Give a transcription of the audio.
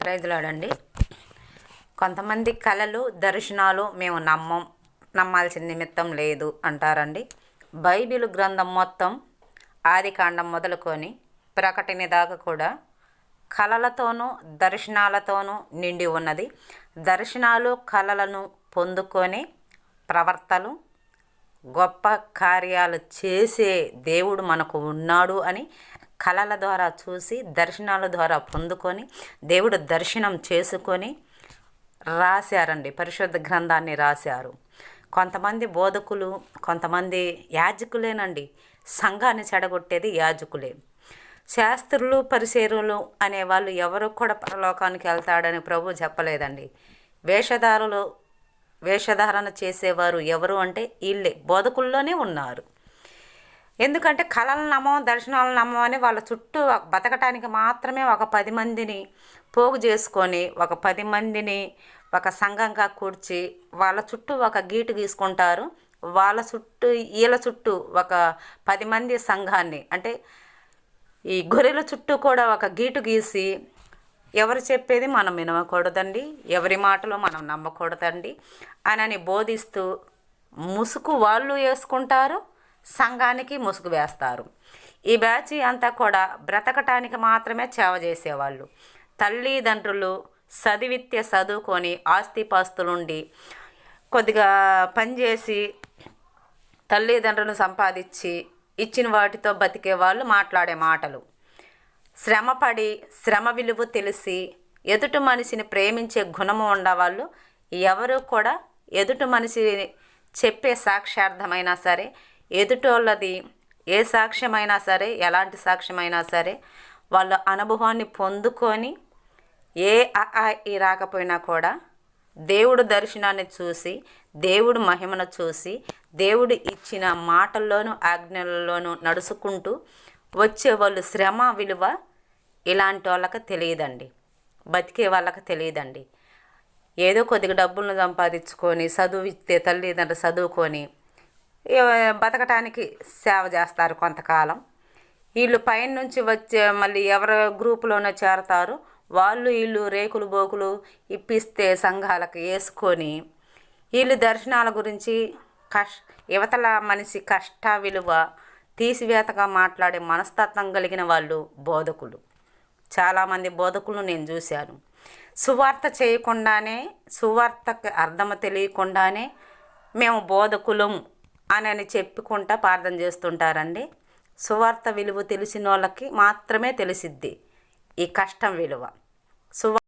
ప్రైజ్లాడండి. కొంతమంది కళలు దర్శనాలు మేము నమ్మాల్సిన నిమిత్తం లేదు అంటారండి. బైబిల్ గ్రంథం మొత్తం ఆదికాండం మొదలుకొని ప్రకటన దాకా కూడా కళలతోనూ దర్శనాలతోనూ నిండి ఉన్నది. దర్శనాలు కళలను పొందుకొని ప్రవర్తలు గొప్ప కార్యాలు చేసే దేవుడు మనకు ఉన్నాడు అని కళల ద్వారా చూసి దర్శనాల ద్వారా పొందుకొని దేవుడు దర్శనం చేసుకొని రాశారండి. పరిశుద్ధ గ్రంథాన్ని రాశారు. కొంతమంది బోధకులు, కొంతమంది యాజకులేనండి. సంఘాన్ని చెడగొట్టేది యాజకులే. శాస్త్రులు పరిసేరులు అనేవాళ్ళు ఎవరు కూడా పరలోకానికి వెళ్తాడని ప్రభు చెప్పలేదండి. వేషధారణ చేసేవారు ఎవరు అంటే వీళ్ళే బోధకుల్లోనే ఉన్నారు. ఎందుకంటే కళలను నమ్మం, దర్శనాలను నమ్మం అని వాళ్ళ చుట్టూ బతకటానికి మాత్రమే ఒక 10 మందిని పోగు చేసుకొని, ఒక 10 మందిని ఒక సంఘంగా కూర్చి వాళ్ళ చుట్టూ ఒక గీటు గీసుకుంటారు. వీళ్ళ చుట్టూ ఒక 10 మంది సంఘాన్ని, అంటే ఈ గొర్రెల చుట్టూ కూడా ఒక గీటు గీసి ఎవరు చెప్పేది మనం వినకూడదండి, ఎవరి మాటలు మనం నమ్మకూడదండి అని బోధిస్తూ ముసుగు వాళ్ళు వేసుకుంటారు, సంఘానికి ముసుగు వేస్తారు. ఈ బ్యాచ్ అంతా కూడా బ్రతకటానికి మాత్రమే సేవ చేసేవాళ్ళు. తల్లిదండ్రులు చదువుకొని ఆస్తిపాస్తులుండి కొద్దిగా పనిచేసి తల్లిదండ్రులను సంపాదించి ఇచ్చిన వాటితో బతికే వాళ్ళు మాట్లాడే మాటలు, శ్రమ విలువ తెలిసి ఎదుటి మనిషిని ప్రేమించే గుణము ఉండవాళ్ళు ఎవరు కూడా ఎదుటి మనిషి చెప్పే సాక్ష్యార్థమైనా సరే, ఎదుటోళ్ళది ఏ సాక్ష్యమైనా సరే, ఎలాంటి సాక్ష్యమైనా సరే వాళ్ళ అనుభవాన్ని పొందుకొని ఈ రాకపోయినా కూడా దేవుడు దర్శనాన్ని చూసి, దేవుడు మహిమను చూసి, దేవుడు ఇచ్చిన మాటల్లోనూ ఆజ్ఞలలోనూ నడుచుకుంటూ వచ్చే వాళ్ళు శ్రమ విలువ ఇలాంటి వాళ్ళకి తెలియదండి, బతికే వాళ్ళకి తెలియదండి. ఏదో కొద్దిగా డబ్బులను సంపాదించుకొని చదువిస్తే తల్లిదండ్రులు చదువుకొని బతకటానికి సేవ చేస్తారు కొంతకాలం. వీళ్ళు పైన నుంచి వచ్చే మళ్ళీ ఎవరి గ్రూపులోనే చేరతారు. వీళ్ళు రేకులు బోకులు ఇప్పిస్తే సంఘాలకు వేసుకొని వీళ్ళు దర్శనాల గురించి యువతల మనిషి కష్ట విలువ తీసివేతగా మాట్లాడే మనస్తత్వం కలిగిన వాళ్ళు బోధకులు. చాలామంది బోధకులు నేను చూశాను. సువార్త చేయకుండానే, సువార్తకు అర్థం తెలియకుండానే మేము బోధకులం అని చెప్పుకుంటా ప్రార్థన చేస్తుంటారండి. సువార్త విలువ తెలిసిన వాళ్ళకి మాత్రమే తెలిసిద్ది ఈ కష్టం విలువ.